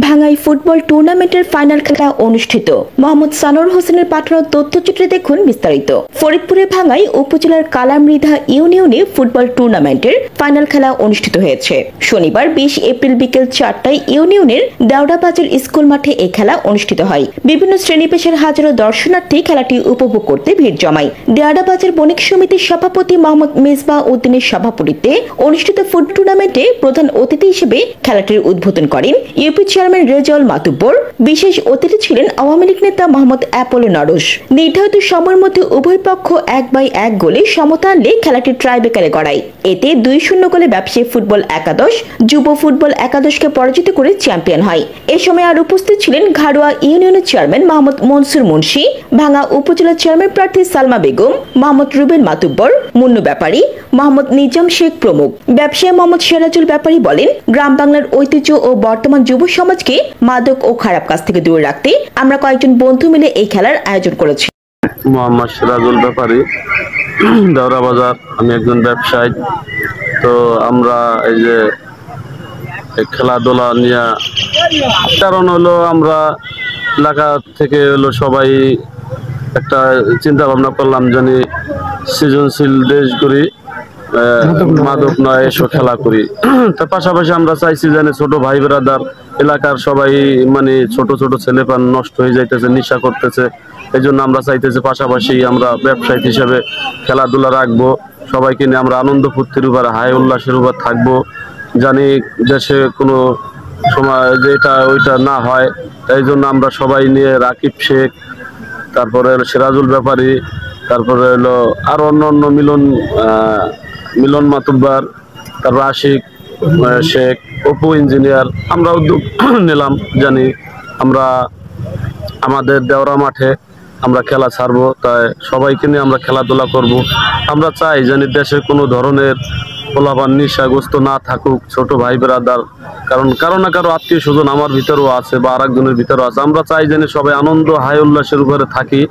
ভাঙ্গাই football টুর্নামেন্টের final খেলা অনুষ্ঠিত। মোহাম্মদ সানোয়ার হোসেনের পাঠানো তথ্যচিত্রে দেখুন বিস্তারিত। ফরিদপুরে ভাঙ্গাই উপজেলার কালামৃধা ইউনিয়নে ফুটবল টুর্নামেন্টের ফাইনাল খেলা অনুষ্ঠিত হয়েছে। শনিবার 20 এপ্রিল বিকেল 4টায় ইউনিয়নের দেওড়াবাজার স্কুল মাঠে এই খেলা অনুষ্ঠিত হয়। বিভিন্ন শ্রেণী পেশার হাজারো দর্শনার্থী খেলাটি উপভোগ করতে ভিড় জমায়। দেওড়াবাজার বণিক সমিতির সভাপতি মোহাম্মদ মেজবাহ উদ্দিনের সভাপতিত্বে অনুষ্ঠিত ফুটবল টুর্নামেন্টে প্রধান অতিথি হিসেবে খেলাটির উদ্বোধন করেন ইউপি চেয়ারম্যান রেজাউল মাতুব্বর। বিশেষ অতিথি ছিলেন আওয়ামী লীগ নেতা মোহাম্মদ অ্যাপোলো নরস। নির্ধারিত সময়ের মধ্যে উভয় পক্ষ 1/1 গোলে সমতা আনলে খেলাটি ট্রাইব্রেকারে গড়ায়। এতে 2-0 গোলে ব্যবসায়ী ফুটবল একাদশ যুব ফুটবল একাদশকে পরাজিত করে চ্যাম্পিয়ন হয়। এ সময় আর উপস্থিত ছিলেন ঘাড়ুয়া ইউনিয়নের চেয়ারম্যান মোহাম্মদ মনসুর মুন্সি, ভাঙ্গা উপজেলা চেয়ারম্যান প্রার্থী সালমা বেগম, মোহাম্মদ রুবেল মাতুব্বর, মুন্নু ব্যাপারী, মোহাম্মদ নিজাম শেখ প্রমুখ। ব্যবসায়ী মোহাম্মদ সিরাজুল ব্যাপারী বলেন, গ্রাম বাংলার ঐতিহ্য ও বর্তমান যুব সমাজকে মাদক ও খারাপ কাজ থেকে দূরে রাখতে আমরা কয়েকজন বন্ধু মিলে এই খেলার আয়োজন করেছি। মোহাম্মদ সিরাজুল ব্যাপারী, দেওড়াবাজার। আমি একজন ব্যবসায়ী। তো আমরা এই যে খেলাধুলা নিয়ে কারণ হলো আমরা এলাকা থেকে হলো সবাই একটা চিন্তা ভাবনা করলাম জানি সৃজনশীল দেশ করি, মাদক নয় এসব খেলা করি। তার পাশাপাশি আমরা চাইছি জানি ছোট ভাই ব্রাদার এলাকার সবাই মানে ছোট ছোট ছেলেপান নষ্ট হয়ে যাইতেছে, নেশা করতেছে। এই জন্য আমরা চাইতেছি পাশাপাশি আমরা ব্যবসায়ী হিসেবে খেলাধুলা রাখবো, সবাইকে নিয়ে আমরা আনন্দ ফুর্তির উপর হাই উল্লাসের উপর থাকবো। জানি দেশে কোনো সময় যেটা ওইটা না হয়, তাই জন্য আমরা সবাই নিয়ে রাকিব শেখ, তারপরে সিরাজুল ব্যাপারী, তারপরে হলো আর অন্য মিলন মাতুব্বার, তারপর আশিক শেখ, অপু ইঞ্জিনিয়ার। আমরা উদ্যোগ নিলাম জানি আমরা আমাদের দেওড়া মাঠে আমরা খেলা ছাড়বো, তাই সবাইকে নিয়ে আমরা খেলাধুলা করব। আমরা চাই জানি দেশে কোনো ধরনের পোলাপান নেশাগ্রস্ত না থাকুক, ছোট ভাই ব্রাদার, কারণ কারো না কারো আত্মীয় স্বজন আমার ভিতরেও আছে বা আরেকজনের ভিতরেও আছে। আমরা চাই জানি সবাই আনন্দ হাই উল্লাসের উপরে থাকি।